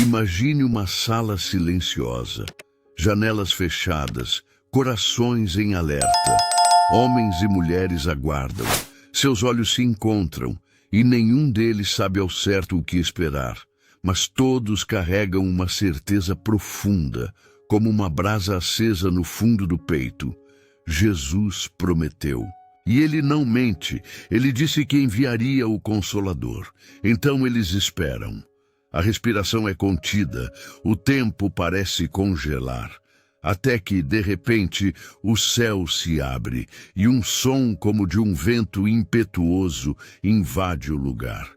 Imagine uma sala silenciosa, janelas fechadas, corações em alerta. Homens e mulheres aguardam. Seus olhos se encontram e nenhum deles sabe ao certo o que esperar. Mas todos carregam uma certeza profunda, como uma brasa acesa no fundo do peito. Jesus prometeu. E ele não mente. Ele disse que enviaria o Consolador. Então eles esperam. A respiração é contida, o tempo parece congelar, até que, de repente, o céu se abre e um som como de um vento impetuoso invade o lugar.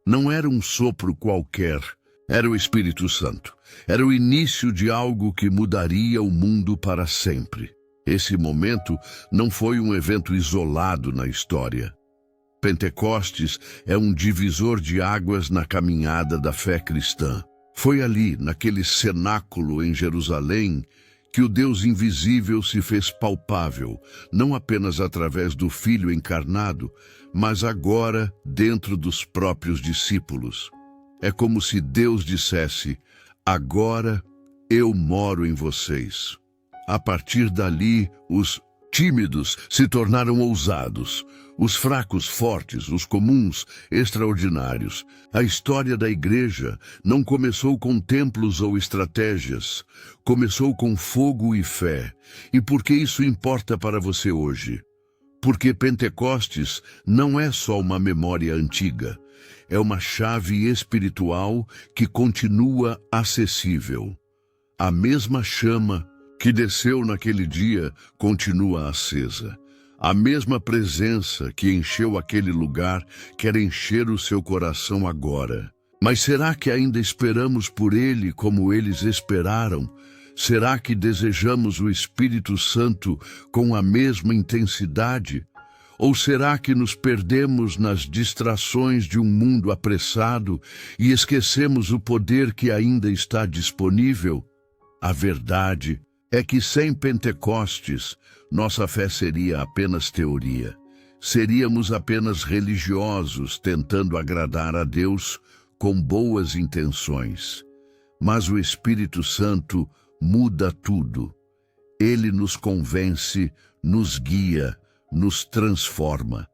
Não era um sopro qualquer, era o Espírito Santo. Era o início de algo que mudaria o mundo para sempre. Esse momento não foi um evento isolado na história. Pentecostes é um divisor de águas na caminhada da fé cristã. Foi ali, naquele cenáculo em Jerusalém, que o Deus invisível se fez palpável, não apenas através do Filho encarnado, mas agora dentro dos próprios discípulos. É como se Deus dissesse: agora eu moro em vocês. A partir dali, os tímidos se tornaram ousados, os fracos fortes, os comuns extraordinários. A história da igreja não começou com templos ou estratégias, começou com fogo e fé. E por que isso importa para você hoje? Porque Pentecostes não é só uma memória antiga, é uma chave espiritual que continua acessível. A mesma chama que desceu naquele dia continua acesa. A mesma presença que encheu aquele lugar quer encher o seu coração agora. Mas será que ainda esperamos por Ele como eles esperaram? Será que desejamos o Espírito Santo com a mesma intensidade? Ou será que nos perdemos nas distrações de um mundo apressado e esquecemos o poder que ainda está disponível? A verdade é que sem Pentecostes, nossa fé seria apenas teoria. Seríamos apenas religiosos tentando agradar a Deus com boas intenções. Mas o Espírito Santo muda tudo. Ele nos convence, nos guia, nos transforma.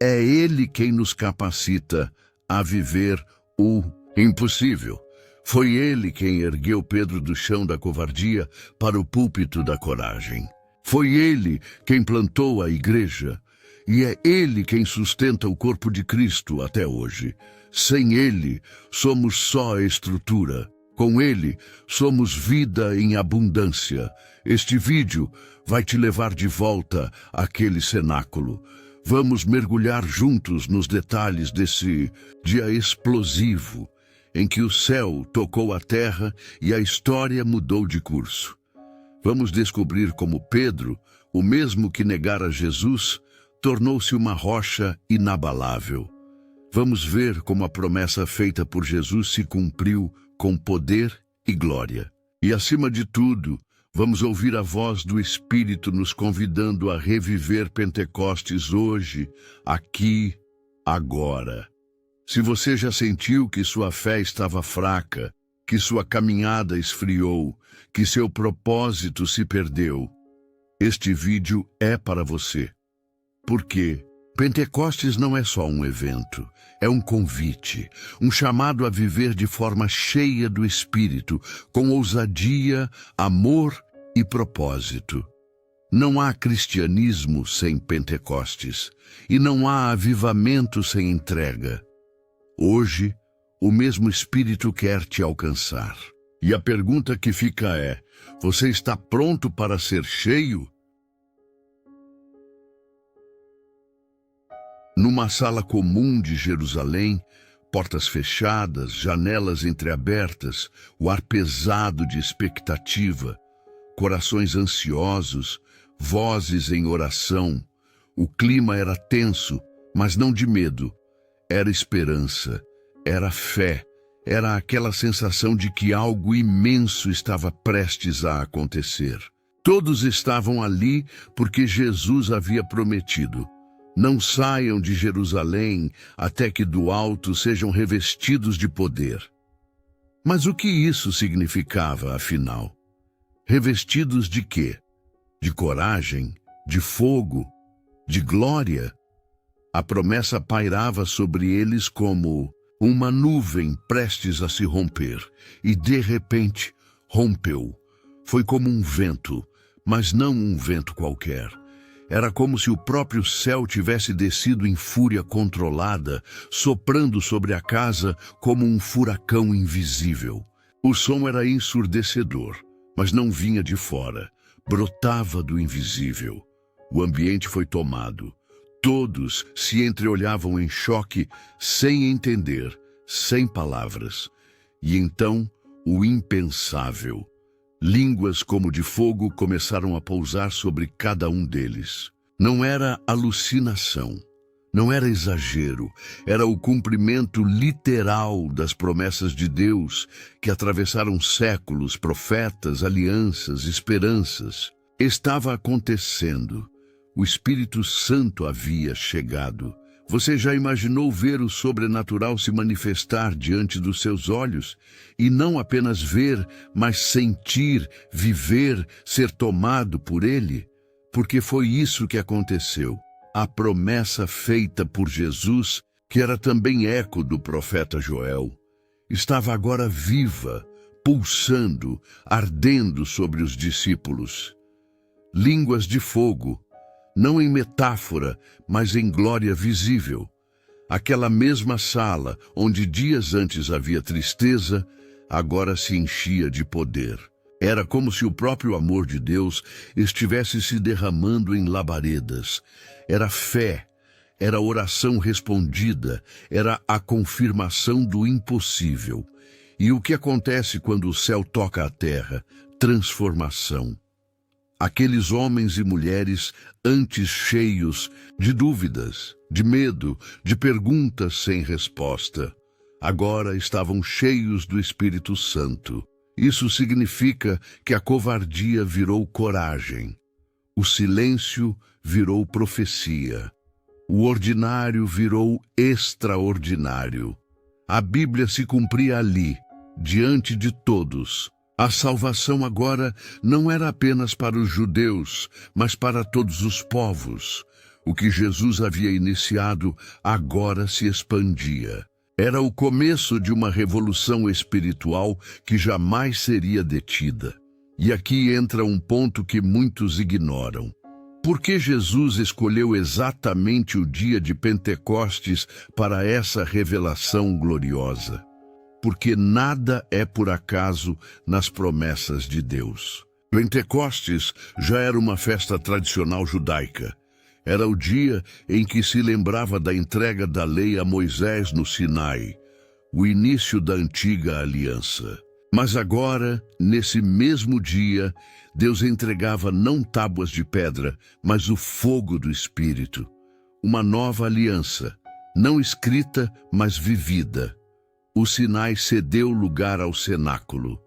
É Ele quem nos capacita a viver o impossível. Foi Ele quem ergueu Pedro do chão da covardia para o púlpito da coragem. Foi Ele quem plantou a igreja. E é Ele quem sustenta o corpo de Cristo até hoje. Sem Ele, somos só estrutura. Com Ele, somos vida em abundância. Este vídeo vai te levar de volta àquele cenáculo. Vamos mergulhar juntos nos detalhes desse dia explosivo, em que o céu tocou a terra e a história mudou de curso. Vamos descobrir como Pedro, o mesmo que negara Jesus, tornou-se uma rocha inabalável. Vamos ver como a promessa feita por Jesus se cumpriu com poder e glória. E, acima de tudo, vamos ouvir a voz do Espírito nos convidando a reviver Pentecostes hoje, aqui, agora. Se você já sentiu que sua fé estava fraca, que sua caminhada esfriou, que seu propósito se perdeu, este vídeo é para você. Porque Pentecostes não é só um evento, é um convite, um chamado a viver de forma cheia do Espírito, com ousadia, amor e propósito. Não há cristianismo sem Pentecostes, e não há avivamento sem entrega. Hoje, o mesmo Espírito quer te alcançar. E a pergunta que fica é: você está pronto para ser cheio? Numa sala comum de Jerusalém, portas fechadas, janelas entreabertas, o ar pesado de expectativa, corações ansiosos, vozes em oração. O clima era tenso, mas não de medo. Era esperança, era fé, era aquela sensação de que algo imenso estava prestes a acontecer. Todos estavam ali porque Jesus havia prometido: não saiam de Jerusalém até que do alto sejam revestidos de poder. Mas o que isso significava, afinal? Revestidos de quê? De coragem? De fogo? De glória? A promessa pairava sobre eles como uma nuvem prestes a se romper, e de repente rompeu. Foi como um vento, mas não um vento qualquer. Era como se o próprio céu tivesse descido em fúria controlada, soprando sobre a casa como um furacão invisível. O som era ensurdecedor, mas não vinha de fora, brotava do invisível. O ambiente foi tomado. Todos se entreolhavam em choque, sem entender, sem palavras. E então, o impensável. Línguas como de fogo começaram a pousar sobre cada um deles. Não era alucinação, não era exagero, era o cumprimento literal das promessas de Deus que atravessaram séculos, profetas, alianças, esperanças. Estava acontecendo. O Espírito Santo havia chegado. Você já imaginou ver o sobrenatural se manifestar diante dos seus olhos? E não apenas ver, mas sentir, viver, ser tomado por ele? Porque foi isso que aconteceu. A promessa feita por Jesus, que era também eco do profeta Joel, estava agora viva, pulsando, ardendo sobre os discípulos. Línguas de fogo, não em metáfora, mas em glória visível. Aquela mesma sala, onde dias antes havia tristeza, agora se enchia de poder. Era como se o próprio amor de Deus estivesse se derramando em labaredas. Era fé, era oração respondida, era a confirmação do impossível. E o que acontece quando o céu toca a terra? Transformação. Aqueles homens e mulheres antes cheios de dúvidas, de medo, de perguntas sem resposta, agora estavam cheios do Espírito Santo. Isso significa que a covardia virou coragem, o silêncio virou profecia, o ordinário virou extraordinário. A Bíblia se cumpria ali, diante de todos. A salvação agora não era apenas para os judeus, mas para todos os povos. O que Jesus havia iniciado agora se expandia. Era o começo de uma revolução espiritual que jamais seria detida. E aqui entra um ponto que muitos ignoram. Por que Jesus escolheu exatamente o dia de Pentecostes para essa revelação gloriosa? Porque nada é por acaso nas promessas de Deus. Pentecostes já era uma festa tradicional judaica. Era o dia em que se lembrava da entrega da lei a Moisés no Sinai, o início da antiga aliança. Mas agora, nesse mesmo dia, Deus entregava não tábuas de pedra, mas o fogo do Espírito. Uma nova aliança, não escrita, mas vivida. O Sinai cedeu lugar ao cenáculo.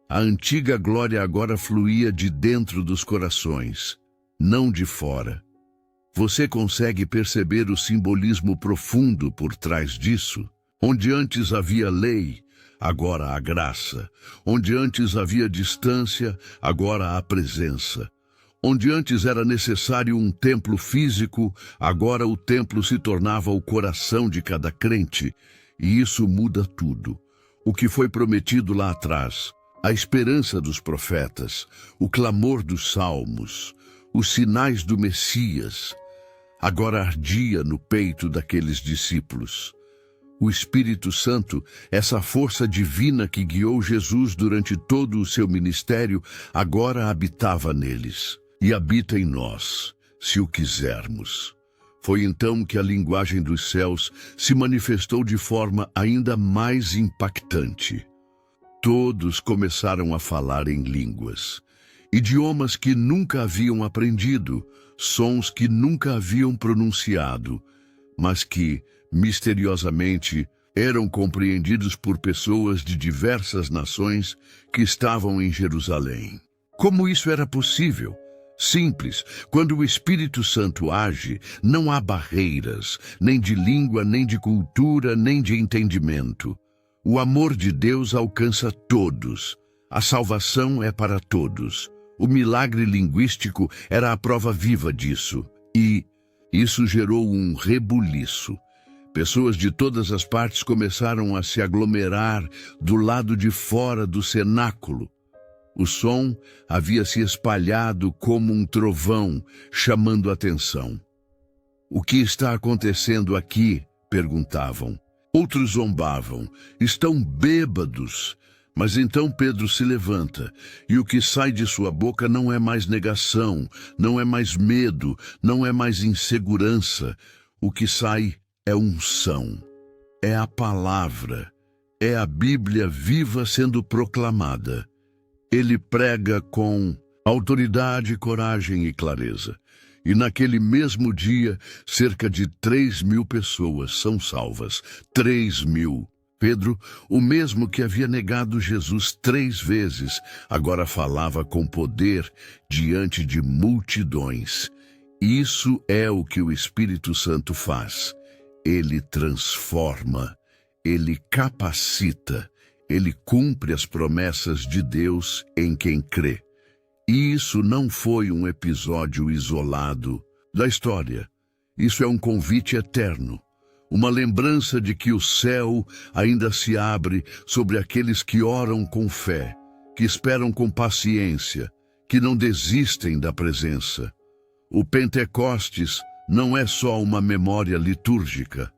A antiga glória agora fluía de dentro dos corações, não de fora. Você consegue perceber o simbolismo profundo por trás disso? Onde antes havia lei, agora há graça. Onde antes havia distância, agora há presença. Onde antes era necessário um templo físico, agora o templo se tornava o coração de cada crente. E isso muda tudo. O que foi prometido lá atrás, a esperança dos profetas, o clamor dos salmos, os sinais do Messias, agora ardia no peito daqueles discípulos. O Espírito Santo, essa força divina que guiou Jesus durante todo o seu ministério, agora habitava neles e habita em nós, se o quisermos. Foi então que a linguagem dos céus se manifestou de forma ainda mais impactante. Todos começaram a falar em línguas, idiomas que nunca haviam aprendido, sons que nunca haviam pronunciado, mas que, misteriosamente, eram compreendidos por pessoas de diversas nações que estavam em Jerusalém. Como isso era possível? Simples, quando o Espírito Santo age, não há barreiras, nem de língua, nem de cultura, nem de entendimento. O amor de Deus alcança todos. A salvação é para todos. O milagre linguístico era a prova viva disso. E isso gerou um rebuliço. Pessoas de todas as partes começaram a se aglomerar do lado de fora do cenáculo. O som havia se espalhado como um trovão, chamando a atenção. "O que está acontecendo aqui?" perguntavam. Outros zombavam. "Estão bêbados." Mas então Pedro se levanta, e o que sai de sua boca não é mais negação, não é mais medo, não é mais insegurança. O que sai é unção, é a palavra, é a Bíblia viva sendo proclamada. Ele prega com autoridade, coragem e clareza. E naquele mesmo dia, cerca de 3.000 pessoas são salvas. 3.000. Pedro, o mesmo que havia negado Jesus 3 vezes, agora falava com poder diante de multidões. Isso é o que o Espírito Santo faz. Ele transforma, ele capacita, ele cumpre as promessas de Deus em quem crê. E isso não foi um episódio isolado da história. Isso é um convite eterno. Uma lembrança de que o céu ainda se abre sobre aqueles que oram com fé, que esperam com paciência, que não desistem da presença. O Pentecostes não é só uma memória litúrgica,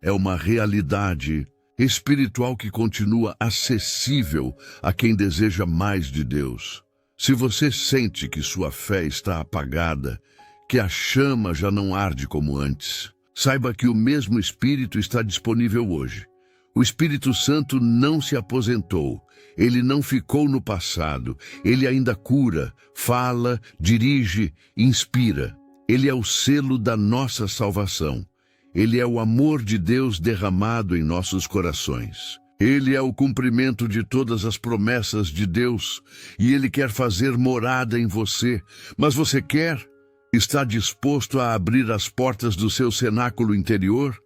é uma realidade espiritual que continua acessível a quem deseja mais de Deus. Se você sente que sua fé está apagada, que a chama já não arde como antes, saiba que o mesmo Espírito está disponível hoje. O Espírito Santo não se aposentou, ele não ficou no passado, ele ainda cura, fala, dirige, inspira. Ele é o selo da nossa salvação. Ele é o amor de Deus derramado em nossos corações. Ele é o cumprimento de todas as promessas de Deus e ele quer fazer morada em você. Mas você quer? Está disposto a abrir as portas do seu cenáculo interior?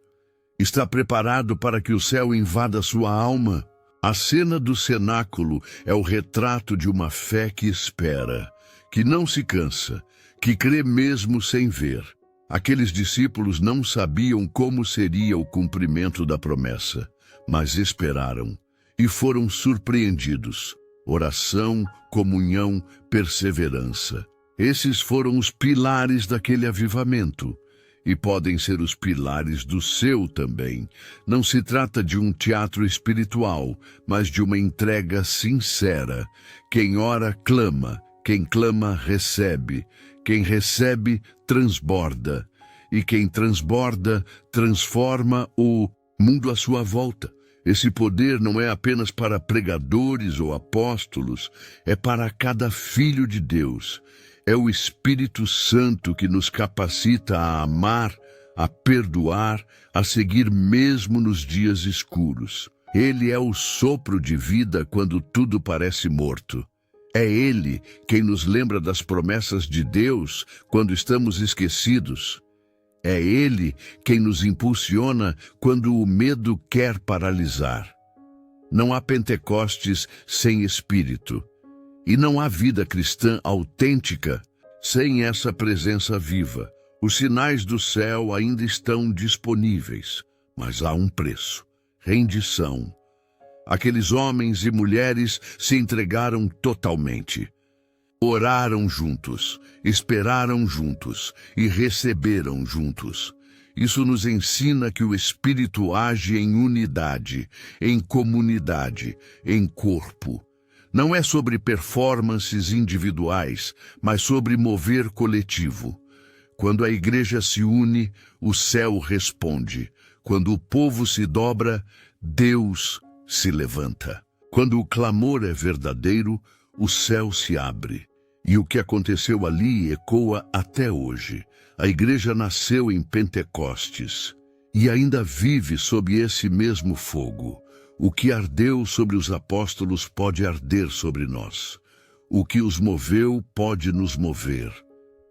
Está preparado para que o céu invada sua alma? A cena do cenáculo é o retrato de uma fé que espera, que não se cansa, que crê mesmo sem ver. Aqueles discípulos não sabiam como seria o cumprimento da promessa, mas esperaram e foram surpreendidos. Oração, comunhão, perseverança. Esses foram os pilares daquele avivamento e podem ser os pilares do seu também. Não se trata de um teatro espiritual, mas de uma entrega sincera. Quem ora, clama. Quem clama, recebe. Quem recebe, transborda. E quem transborda, transforma o mundo à sua volta. Esse poder não é apenas para pregadores ou apóstolos, é para cada filho de Deus. É o Espírito Santo que nos capacita a amar, a perdoar, a seguir mesmo nos dias escuros. Ele é o sopro de vida quando tudo parece morto. É Ele quem nos lembra das promessas de Deus quando estamos esquecidos. É Ele quem nos impulsiona quando o medo quer paralisar. Não há Pentecostes sem Espírito. E não há vida cristã autêntica sem essa presença viva. Os sinais do céu ainda estão disponíveis, mas há um preço: rendição. Aqueles homens e mulheres se entregaram totalmente. Oraram juntos, esperaram juntos e receberam juntos. Isso nos ensina que o Espírito age em unidade, em comunidade, em corpo. Não é sobre performances individuais, mas sobre mover coletivo. Quando a igreja se une, o céu responde. Quando o povo se dobra, Deus se levanta. Quando o clamor é verdadeiro, o céu se abre. E o que aconteceu ali ecoa até hoje. A igreja nasceu em Pentecostes e ainda vive sob esse mesmo fogo. O que ardeu sobre os apóstolos pode arder sobre nós. O que os moveu pode nos mover.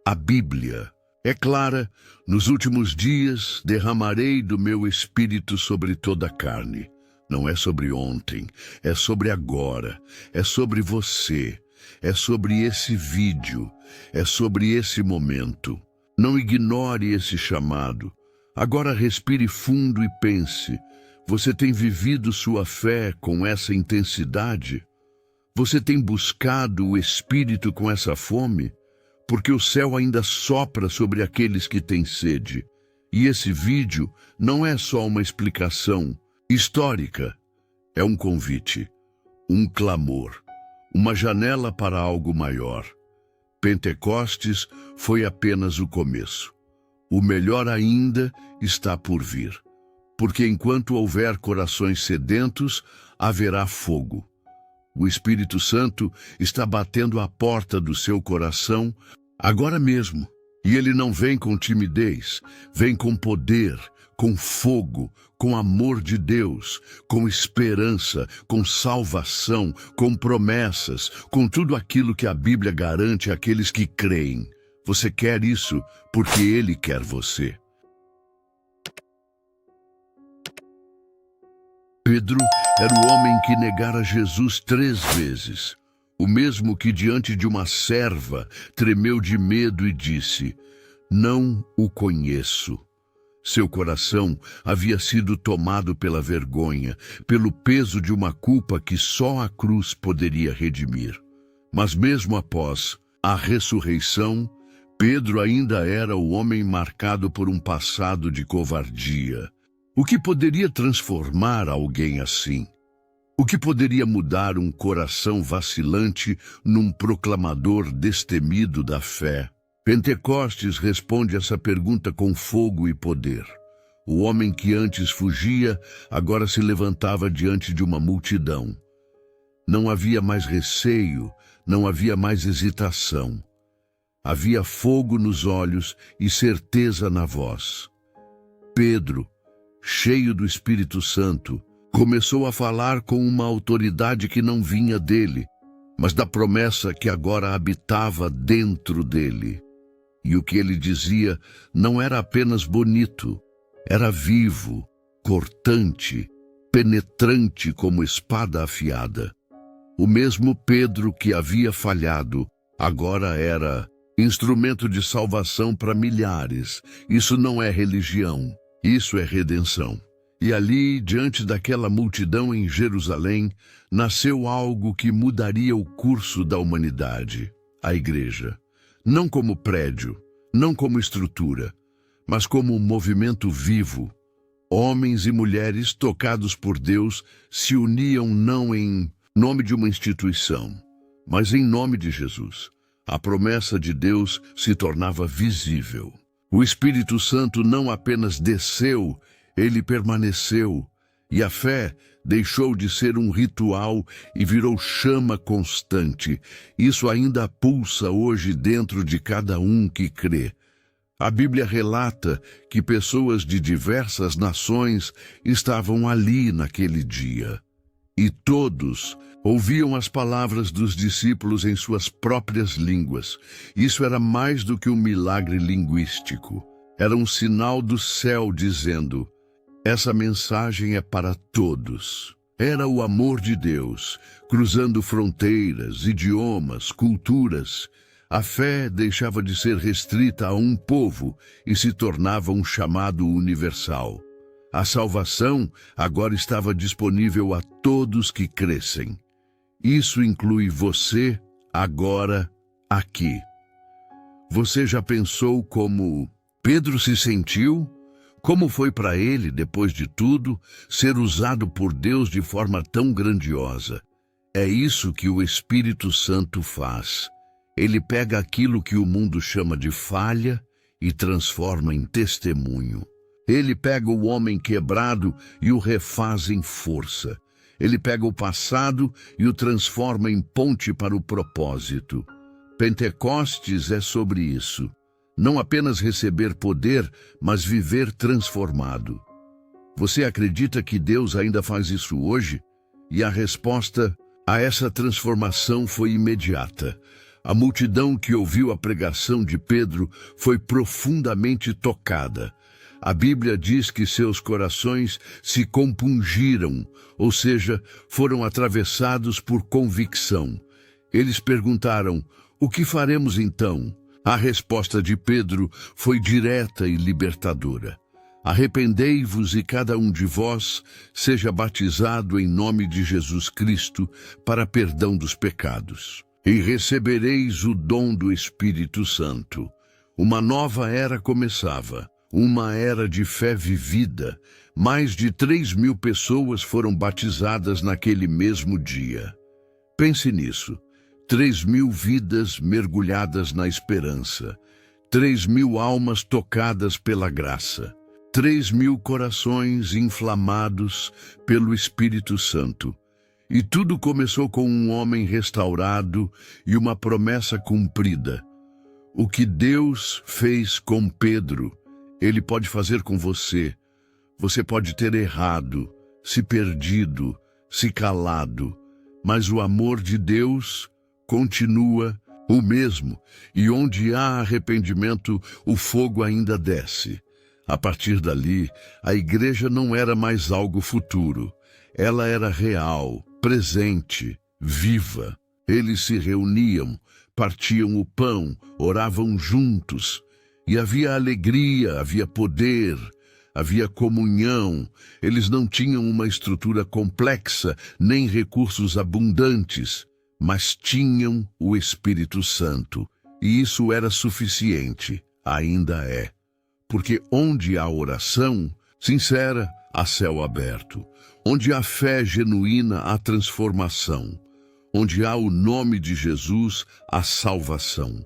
A Bíblia é clara: nos últimos dias derramarei do meu espírito sobre toda a carne. Não é sobre ontem, é sobre agora, é sobre você, é sobre esse vídeo, é sobre esse momento. Não ignore esse chamado. Agora respire fundo e pense. Você tem vivido sua fé com essa intensidade? Você tem buscado o Espírito com essa fome? Porque o céu ainda sopra sobre aqueles que têm sede. E esse vídeo não é só uma explicação histórica, é um convite, um clamor, uma janela para algo maior. Pentecostes foi apenas o começo. O melhor ainda está por vir. Porque enquanto houver corações sedentos, haverá fogo. O Espírito Santo está batendo à porta do seu coração agora mesmo. E ele não vem com timidez, vem com poder, com fogo, com amor de Deus, com esperança, com salvação, com promessas, com tudo aquilo que a Bíblia garante àqueles que creem. Você quer isso porque Ele quer você. Pedro era o homem que negara Jesus 3 vezes. O mesmo que diante de uma serva tremeu de medo e disse: "Não o conheço." Seu coração havia sido tomado pela vergonha, pelo peso de uma culpa que só a cruz poderia redimir. Mas mesmo após a ressurreição, Pedro ainda era o homem marcado por um passado de covardia. O que poderia transformar alguém assim? O que poderia mudar um coração vacilante num proclamador destemido da fé? Pentecostes responde essa pergunta com fogo e poder. O homem que antes fugia, agora se levantava diante de uma multidão. Não havia mais receio, não havia mais hesitação. Havia fogo nos olhos e certeza na voz. Pedro, cheio do Espírito Santo, começou a falar com uma autoridade que não vinha dele, mas da promessa que agora habitava dentro dele. E o que ele dizia não era apenas bonito, era vivo, cortante, penetrante como espada afiada. O mesmo Pedro que havia falhado, agora era instrumento de salvação para milhares. Isso não é religião, isso é redenção. E ali, diante daquela multidão em Jerusalém, nasceu algo que mudaria o curso da humanidade, a igreja. Não como prédio, não como estrutura, mas como um movimento vivo. Homens e mulheres tocados por Deus se uniam não em nome de uma instituição, mas em nome de Jesus. A promessa de Deus se tornava visível. O Espírito Santo não apenas desceu, ele permaneceu, e a fé deixou de ser um ritual e virou chama constante. Isso ainda pulsa hoje dentro de cada um que crê. A Bíblia relata que pessoas de diversas nações estavam ali naquele dia. E todos ouviam as palavras dos discípulos em suas próprias línguas. Isso era mais do que um milagre linguístico. Era um sinal do céu dizendo: essa mensagem é para todos. Era o amor de Deus, cruzando fronteiras, idiomas, culturas. A fé deixava de ser restrita a um povo e se tornava um chamado universal. A salvação agora estava disponível a todos que crescem. Isso inclui você, agora, aqui. Você já pensou como Pedro se sentiu? Como foi para ele, depois de tudo, ser usado por Deus de forma tão grandiosa? É isso que o Espírito Santo faz. Ele pega aquilo que o mundo chama de falha e transforma em testemunho. Ele pega o homem quebrado e o refaz em força. Ele pega o passado e o transforma em ponte para o propósito. Pentecostes é sobre isso. Não apenas receber poder, mas viver transformado. Você acredita que Deus ainda faz isso hoje? E a resposta a essa transformação foi imediata. A multidão que ouviu a pregação de Pedro foi profundamente tocada. A Bíblia diz que seus corações se compungiram, ou seja, foram atravessados por convicção. Eles perguntaram: o que faremos então? A resposta de Pedro foi direta e libertadora. Arrependei-vos e cada um de vós seja batizado em nome de Jesus Cristo para perdão dos pecados. E recebereis o dom do Espírito Santo. Uma nova era começava, uma era de fé vivida. Mais de 3.000 pessoas foram batizadas naquele mesmo dia. Pense nisso. 3.000 vidas mergulhadas na esperança. 3.000 almas tocadas pela graça. 3.000 corações inflamados pelo Espírito Santo. E tudo começou com um homem restaurado e uma promessa cumprida. O que Deus fez com Pedro, Ele pode fazer com você. Você pode ter errado, se perdido, se calado, mas o amor de Deus continua o mesmo, e onde há arrependimento, o fogo ainda desce. A partir dali, a igreja não era mais algo futuro. Ela era real, presente, viva. Eles se reuniam, partiam o pão, oravam juntos. E havia alegria, havia poder, havia comunhão. Eles não tinham uma estrutura complexa, nem recursos abundantes, mas tinham o Espírito Santo. E isso era suficiente, ainda é. Porque onde há oração sincera, há céu aberto. Onde há fé genuína, há transformação. Onde há o nome de Jesus, há salvação.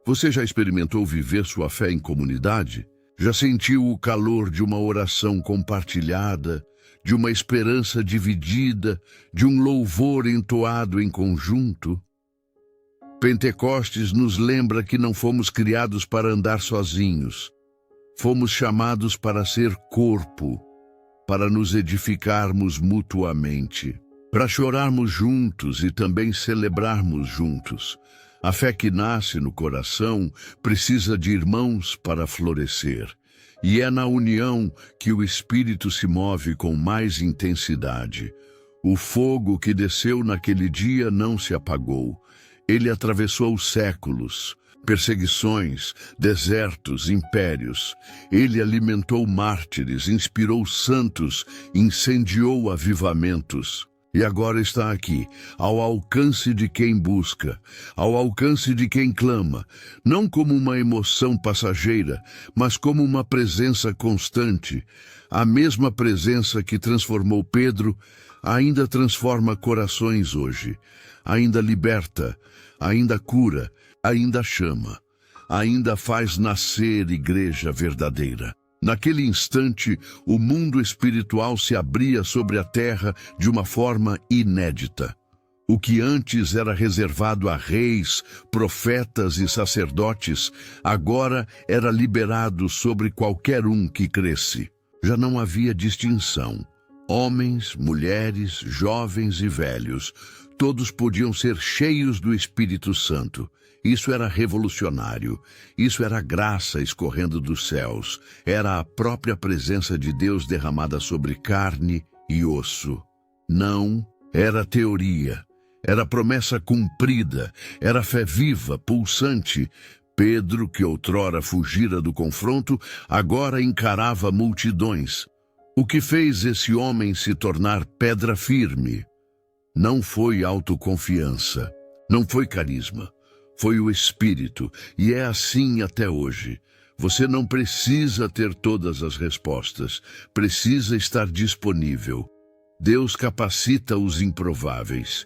Você já experimentou viver sua fé em comunidade? Já sentiu o calor de uma oração compartilhada, de uma esperança dividida, de um louvor entoado em conjunto? Pentecostes nos lembra que não fomos criados para andar sozinhos. Fomos chamados para ser corpo, para nos edificarmos mutuamente, para chorarmos juntos e também celebrarmos juntos. A fé que nasce no coração precisa de irmãos para florescer. E é na união que o Espírito se move com mais intensidade. O fogo que desceu naquele dia não se apagou. Ele atravessou os séculos, perseguições, desertos, impérios. Ele alimentou mártires, inspirou santos, incendiou avivamentos. E agora está aqui, ao alcance de quem busca, ao alcance de quem clama, não como uma emoção passageira, mas como uma presença constante. A mesma presença que transformou Pedro ainda transforma corações hoje, ainda liberta, ainda cura, ainda chama, ainda faz nascer igreja verdadeira. Naquele instante, o mundo espiritual se abria sobre a terra de uma forma inédita. O que antes era reservado a reis, profetas e sacerdotes, agora era liberado sobre qualquer um que cresce. Já não havia distinção. Homens, mulheres, jovens e velhos, todos podiam ser cheios do Espírito Santo. Isso era revolucionário. Isso era graça escorrendo dos céus. Era a própria presença de Deus derramada sobre carne e osso. Não era teoria. Era promessa cumprida. Era fé viva, pulsante. Pedro, que outrora fugira do confronto, agora encarava multidões. O que fez esse homem se tornar pedra firme? Não foi autoconfiança. Não foi carisma. Foi o Espírito, e é assim até hoje. Você não precisa ter todas as respostas, precisa estar disponível. Deus capacita os improváveis.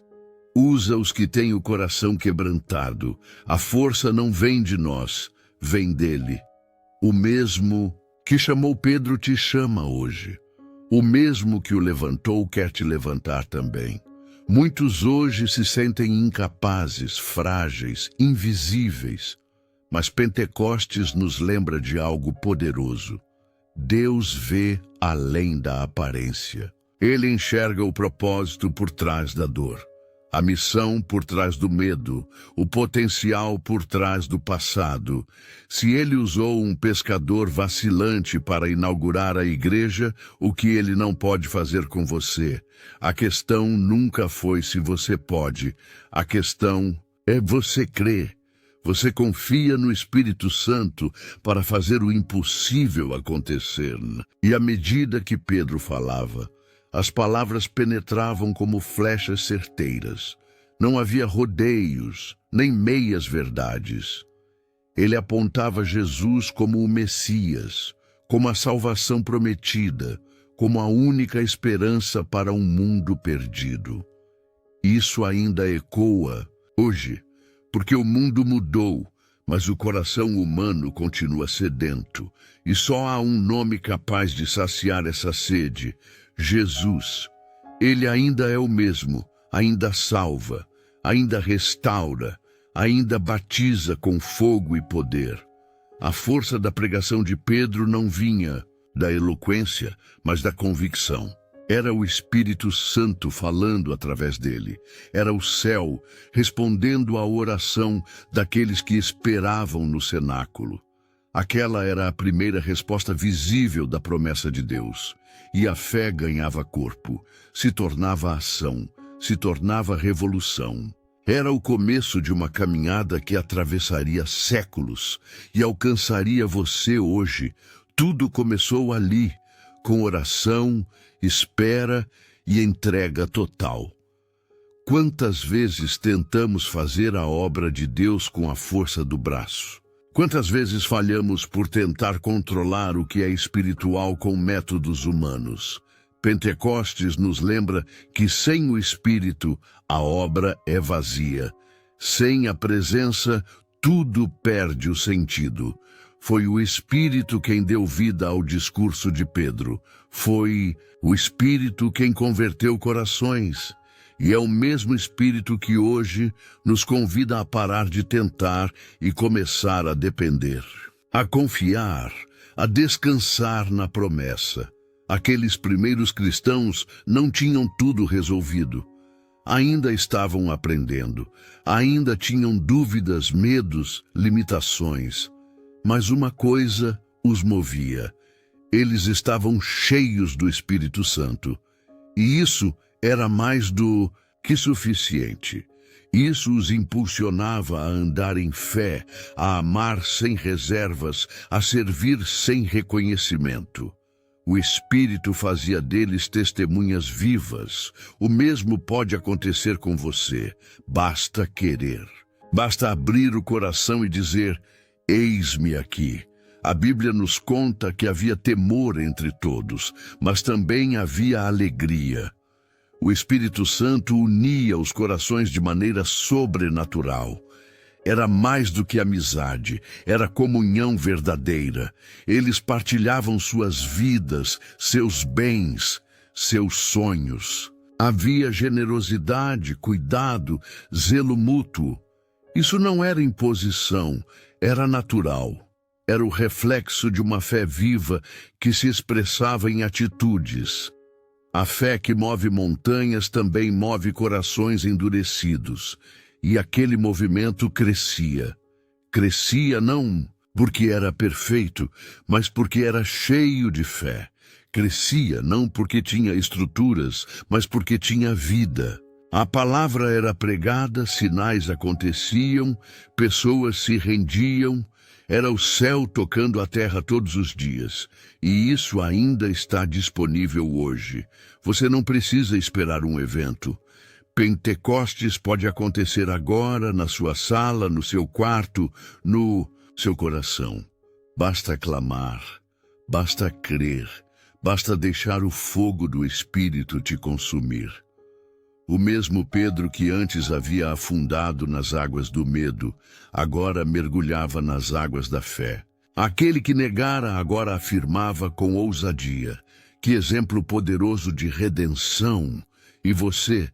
Usa os que têm o coração quebrantado. A força não vem de nós, vem dele. O mesmo que chamou Pedro te chama hoje. O mesmo que o levantou quer te levantar também. Muitos hoje se sentem incapazes, frágeis, invisíveis. Mas Pentecostes nos lembra de algo poderoso. Deus vê além da aparência. Ele enxerga o propósito por trás da dor. A missão por trás do medo, o potencial por trás do passado. Se ele usou um pescador vacilante para inaugurar a igreja, o que ele não pode fazer com você? A questão nunca foi se você pode. A questão é você crer. Você confia no Espírito Santo para fazer o impossível acontecer. E à medida que Pedro falava, as palavras penetravam como flechas certeiras. Não havia rodeios, nem meias verdades. Ele apontava Jesus como o Messias, como a salvação prometida, como a única esperança para um mundo perdido. Isso ainda ecoa hoje, porque o mundo mudou, mas o coração humano continua sedento, e só há um nome capaz de saciar essa sede: Jesus. Ele ainda é o mesmo, ainda salva, ainda restaura, ainda batiza com fogo e poder. A força da pregação de Pedro não vinha da eloquência, mas da convicção. Era o Espírito Santo falando através dele. Era o céu respondendo à oração daqueles que esperavam no cenáculo. Aquela era a primeira resposta visível da promessa de Deus. E a fé ganhava corpo, se tornava ação, se tornava revolução. Era o começo de uma caminhada que atravessaria séculos e alcançaria você hoje. Tudo começou ali, com oração, espera e entrega total. Quantas vezes tentamos fazer a obra de Deus com a força do braço? Quantas vezes falhamos por tentar controlar o que é espiritual com métodos humanos? Pentecostes nos lembra que sem o Espírito a obra é vazia. Sem a presença, tudo perde o sentido. Foi o Espírito quem deu vida ao discurso de Pedro. Foi o Espírito quem converteu corações. E é o mesmo Espírito que hoje nos convida a parar de tentar e começar a depender, a confiar, a descansar na promessa. Aqueles primeiros cristãos não tinham tudo resolvido. Ainda estavam aprendendo, ainda tinham dúvidas, medos, limitações. Mas uma coisa os movia. Eles estavam cheios do Espírito Santo. E isso era mais do que suficiente. Isso os impulsionava a andar em fé, a amar sem reservas, a servir sem reconhecimento. O Espírito fazia deles testemunhas vivas. O mesmo pode acontecer com você. Basta querer. Basta abrir o coração e dizer: eis-me aqui. A Bíblia nos conta que havia temor entre todos, mas também havia alegria. O Espírito Santo unia os corações de maneira sobrenatural. Era mais do que amizade, era comunhão verdadeira. Eles partilhavam suas vidas, seus bens, seus sonhos. Havia generosidade, cuidado, zelo mútuo. Isso não era imposição, era natural. Era o reflexo de uma fé viva que se expressava em atitudes. A fé que move montanhas também move corações endurecidos. E aquele movimento crescia. Crescia não porque era perfeito, mas porque era cheio de fé. Crescia não porque tinha estruturas, mas porque tinha vida. A palavra era pregada, sinais aconteciam, pessoas se rendiam. Era o céu tocando a terra todos os dias. E isso ainda está disponível hoje. Você não precisa esperar um evento. Pentecostes pode acontecer agora, na sua sala, no seu quarto, no seu coração. Basta clamar, basta crer, basta deixar o fogo do Espírito te consumir. O mesmo Pedro que antes havia afundado nas águas do medo, agora mergulhava nas águas da fé. Aquele que negara agora afirmava com ousadia. Que exemplo poderoso de redenção! E você,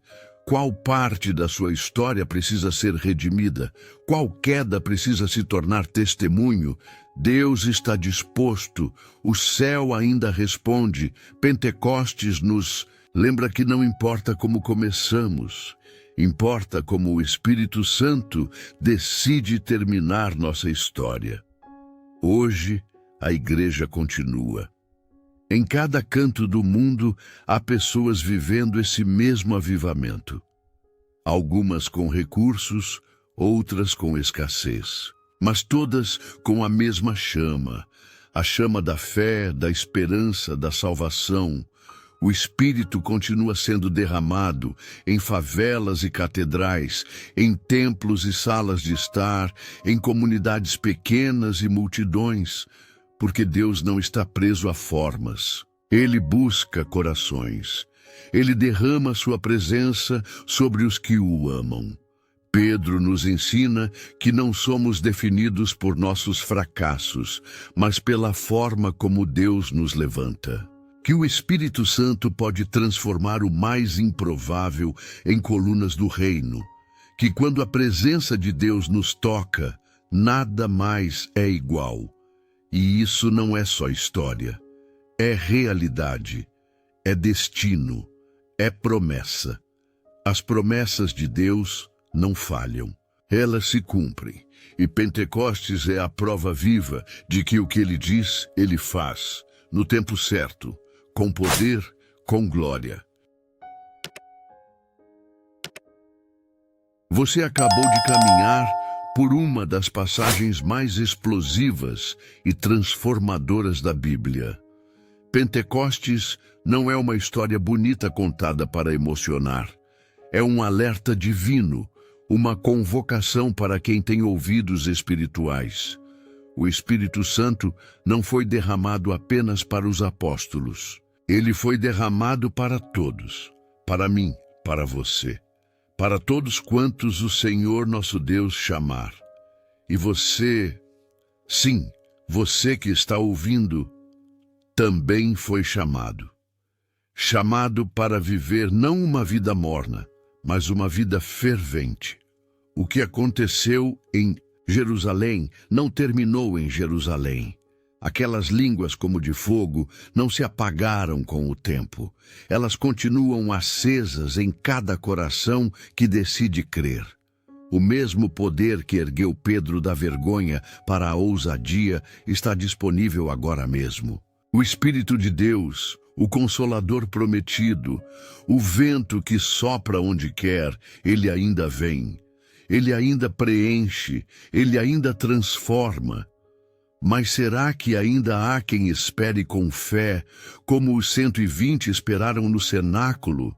qual parte da sua história precisa ser redimida? Qual queda precisa se tornar testemunho? Deus está disposto, o céu ainda responde. Pentecostes nos lembra que não importa como começamos, Importa como o Espírito Santo decide terminar nossa história. Hoje, a igreja continua. Em cada canto do mundo, há pessoas vivendo esse mesmo avivamento. Algumas com recursos, outras com escassez, mas todas com a mesma chama, a chama da fé, da esperança, da salvação. O Espírito continua sendo derramado em favelas e catedrais, em templos e salas de estar, em comunidades pequenas e multidões, porque Deus não está preso a formas. Ele busca corações. Ele derrama sua presença sobre os que o amam. Pedro nos ensina que não somos definidos por nossos fracassos, mas pela forma como Deus nos levanta. Que o Espírito Santo pode transformar o mais improvável em colunas do reino. Que quando a presença de Deus nos toca, nada mais é igual. E isso não é só história. É realidade. É destino. É promessa. As promessas de Deus não falham. Elas se cumprem. E Pentecostes é a prova viva de que o que Ele diz, Ele faz. No tempo certo. Com poder, com glória. Você acabou de caminhar por uma das passagens mais explosivas e transformadoras da Bíblia. Pentecostes não é uma história bonita contada para emocionar. É um alerta divino, uma convocação para quem tem ouvidos espirituais. O Espírito Santo não foi derramado apenas para os apóstolos. Ele foi derramado para todos, para mim, para você, para todos quantos o Senhor nosso Deus chamar. E você, sim, você que está ouvindo, também foi chamado. Chamado para viver não uma vida morna, mas uma vida fervente. O que aconteceu em Jerusalém não terminou em Jerusalém. Aquelas línguas como de fogo não se apagaram com o tempo. Elas continuam acesas em cada coração que decide crer. O mesmo poder que ergueu Pedro da vergonha para a ousadia está disponível agora mesmo. O Espírito de Deus, o Consolador prometido, o vento que sopra onde quer, ele ainda vem. Ele ainda preenche, ele ainda transforma. Mas será que ainda há quem espere com fé, como os 120 esperaram no cenáculo?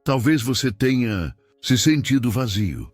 Talvez você tenha se sentido vazio.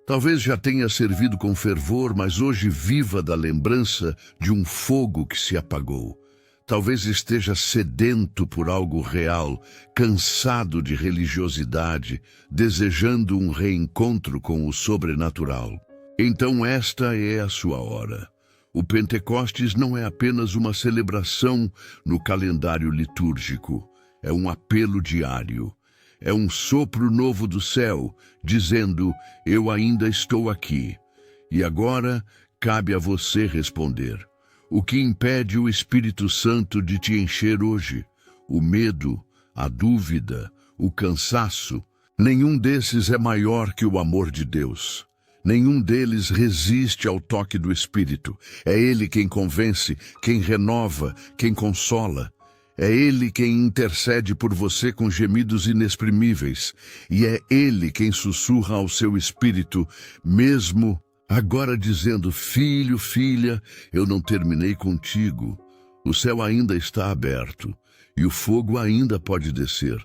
Talvez já tenha servido com fervor, mas hoje viva da lembrança de um fogo que se apagou. Talvez esteja sedento por algo real, cansado de religiosidade, desejando um reencontro com o sobrenatural. Então esta é a sua hora. O Pentecostes não é apenas uma celebração no calendário litúrgico. É um apelo diário. É um sopro novo do céu, dizendo, eu ainda estou aqui. E agora, cabe a você responder. O que impede o Espírito Santo de te encher hoje? O medo, a dúvida, o cansaço? Nenhum desses é maior que o amor de Deus. Nenhum deles resiste ao toque do Espírito. É Ele quem convence, quem renova, quem consola. É Ele quem intercede por você com gemidos inexprimíveis. E é Ele quem sussurra ao seu espírito, mesmo agora dizendo, filho, filha, eu não terminei contigo. O céu ainda está aberto e o fogo ainda pode descer.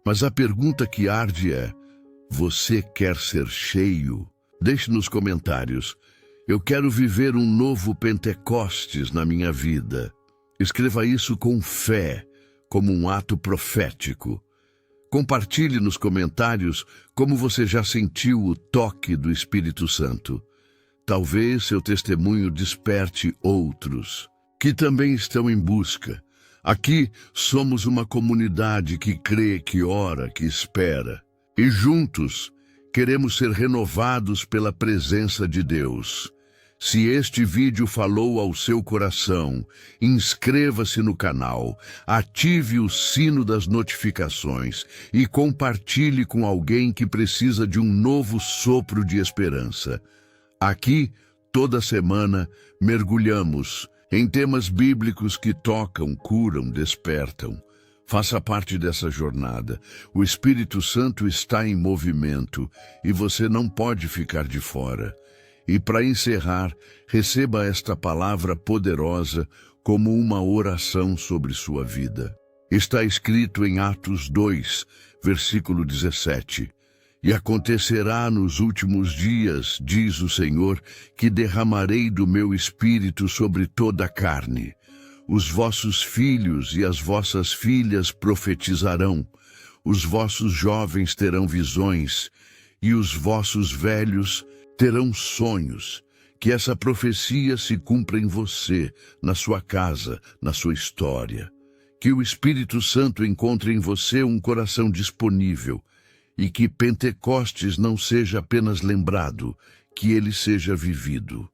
Mas a pergunta que arde é, você quer ser cheio? Deixe nos comentários. Eu quero viver um novo Pentecostes na minha vida. Escreva isso com fé, como um ato profético. Compartilhe nos comentários como você já sentiu o toque do Espírito Santo. Talvez seu testemunho desperte outros, que também estão em busca. Aqui somos uma comunidade que crê, que ora, que espera. E juntos queremos ser renovados pela presença de Deus. Se este vídeo falou ao seu coração, inscreva-se no canal, ative o sino das notificações e compartilhe com alguém que precisa de um novo sopro de esperança. Aqui, toda semana, mergulhamos em temas bíblicos que tocam, curam, despertam. Faça parte dessa jornada. O Espírito Santo está em movimento e você não pode ficar de fora. E para encerrar, receba esta palavra poderosa como uma oração sobre sua vida. Está escrito em Atos 2, versículo 17. E acontecerá nos últimos dias, diz o Senhor, que derramarei do meu espírito sobre toda a carne. Os vossos filhos e as vossas filhas profetizarão, os vossos jovens terão visões, e os vossos velhos terão sonhos. Que essa profecia se cumpra em você, na sua casa, na sua história. Que o Espírito Santo encontre em você um coração disponível, e que Pentecostes não seja apenas lembrado, que ele seja vivido.